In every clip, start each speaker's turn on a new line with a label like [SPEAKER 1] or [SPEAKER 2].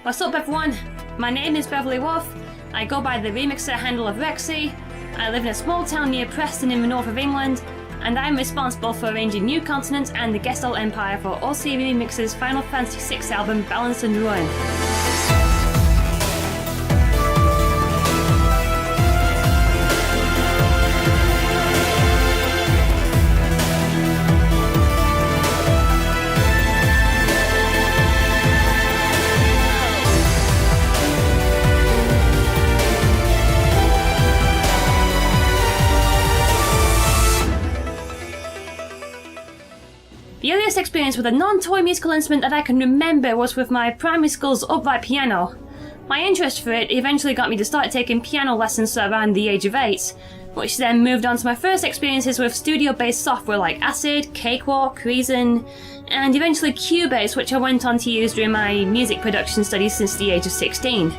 [SPEAKER 1] What's up everyone? My name is Beverly Wolf. I go by the remixer handle of Rexy. I live in a small town near Preston in the north of England, and I'm responsible for arranging New Continent and the Gestalt Empire for OC Remix's Final Fantasy VI album Balance and Ruin. The earliest experience with a non-toy musical instrument that I can remember was with my primary school's upright piano. My interest for it eventually got me to start taking piano lessons around the age of 8, which then moved on to my first experiences with studio-based software like Acid, Cakewalk, Reason, and eventually Cubase, which I went on to use during my music production studies since the age of 16.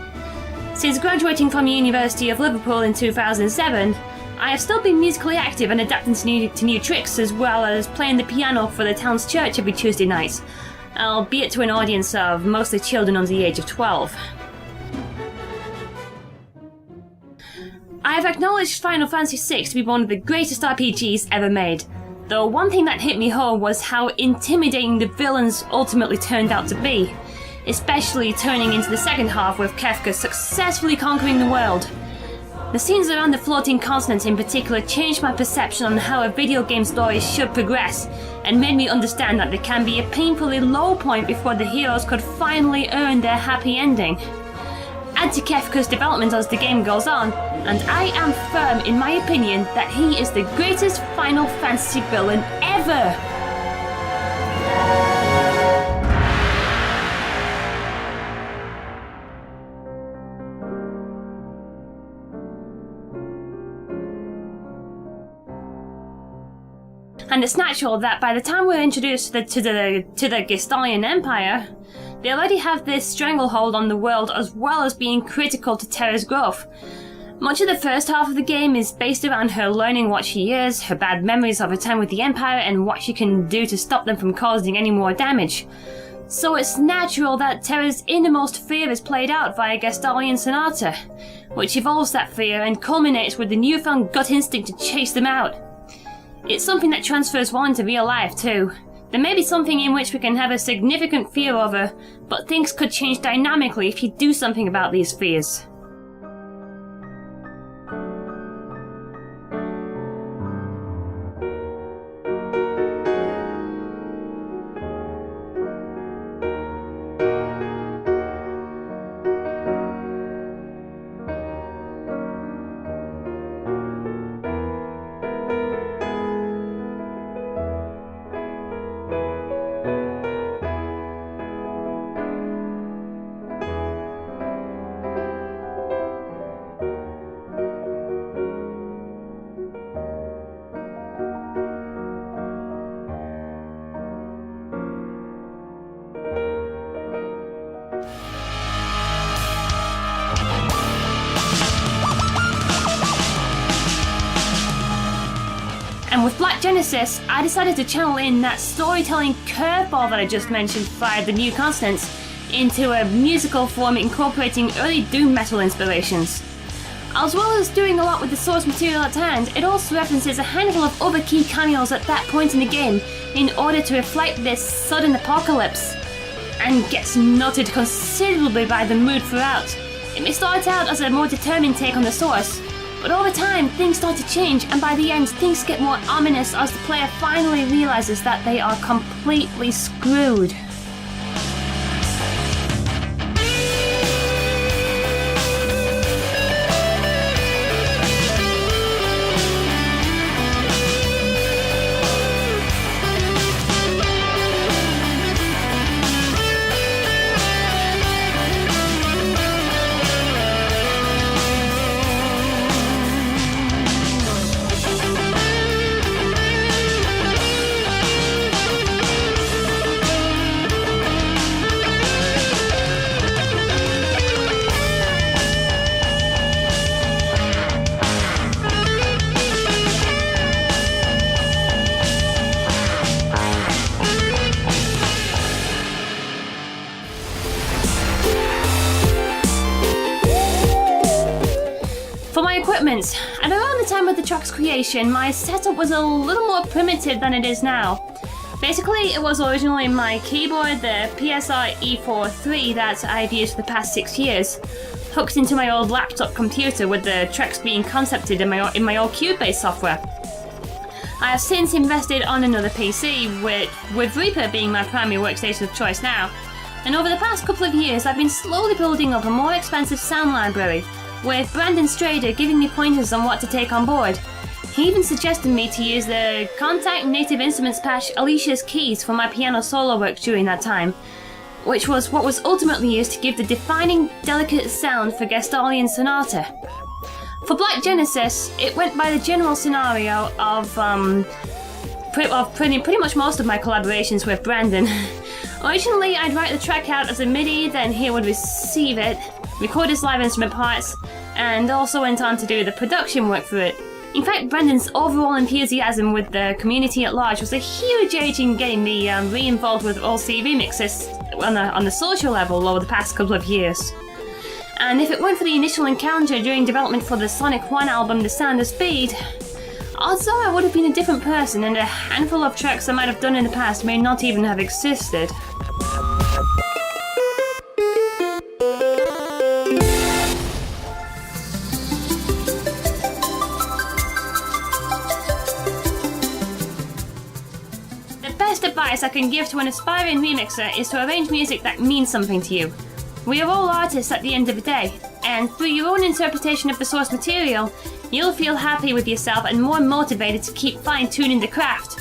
[SPEAKER 1] Since graduating from the University of Liverpool in 2007, I have still been musically active and adapting to new tricks, as well as playing the piano for the town's church every Tuesday night, albeit to an audience of mostly children under the age of 12. I have acknowledged Final Fantasy VI to be one of the greatest RPGs ever made, though one thing that hit me home was how intimidating the villains ultimately turned out to be, especially turning into the second half with Kefka successfully conquering the world. The scenes around the floating continent in particular changed my perception on how a video game story should progress, and made me understand that there can be a painfully low point before the heroes could finally earn their happy ending. Add to Kefka's development as the game goes on, and I am firm in my opinion that he is the greatest Final Fantasy villain ever! And it's natural that by the time we're introduced to the Gestalian Empire, they already have this stranglehold on the world, as well as being critical to Terra's growth. Much of the first half of the game is based around her learning what she is, her bad memories of her time with the Empire, and what she can do to stop them from causing any more damage. So it's natural that Terra's innermost fear is played out via Gestalian Sonata, which evolves that fear and culminates with the newfound gut instinct to chase them out. It's something that transfers well into real life too. There may be something in which we can have a significant fear over, but things could change dynamically if you do something about these fears. And with Black Genesis, I decided to channel in that storytelling curveball that I just mentioned via the New Continents into a musical form incorporating early doom metal inspirations. As well as doing a lot with the source material at hand, it also references a handful of other key cameos at that point in the game in order to reflect this sudden apocalypse, and gets noted considerably by the mood throughout. It may start out as a more determined take on the source, but over time, things start to change, and by the end, things get more ominous as the player finally realizes that they are completely screwed. track's creation, my setup was a little more primitive than it is now. Basically, it was originally my keyboard, the PSR E43 that I've used for the past 6 years, hooked into my old laptop computer with the tracks being concepted in my old Cube-based software. I have since invested on another PC, with Reaper being my primary workstation of choice now, and over the past couple of years I've been slowly building up a more expensive sound library, with Brandon Strader giving me pointers on what to take on board. He even suggested me to use the Contact Native Instruments patch Alicia's keys for my piano solo work during that time, which was what was ultimately used to give the defining, delicate sound for Gestalian Sonata. For Black Genesis, it went by the general scenario of pretty much most of my collaborations with Brandon. Originally, I'd write the track out as a MIDI, then he would receive it, record his live instrument parts, and also went on to do the production work for it. In fact, Brandon's overall enthusiasm with the community at large was a huge aid in getting me re-involved with OC remixers on the social level over the past couple of years. And if it weren't for the initial encounter during development for the Sonic 1 album, The Sound of Speed, odds are I would have been a different person, and a handful of tracks I might have done in the past may not even have existed. Advice I can give to an aspiring remixer is to arrange music that means something to you. We are all artists at the end of the day, and through your own interpretation of the source material, you'll feel happy with yourself and more motivated to keep fine-tuning the craft.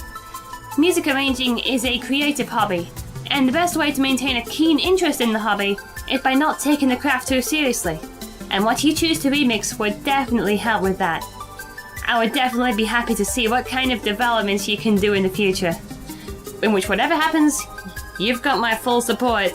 [SPEAKER 1] Music arranging is a creative hobby, and the best way to maintain a keen interest in the hobby is by not taking the craft too seriously, and what you choose to remix would definitely help with that. I would definitely be happy to see what kind of developments you can do in the future. In which, whatever happens, you've got my full support.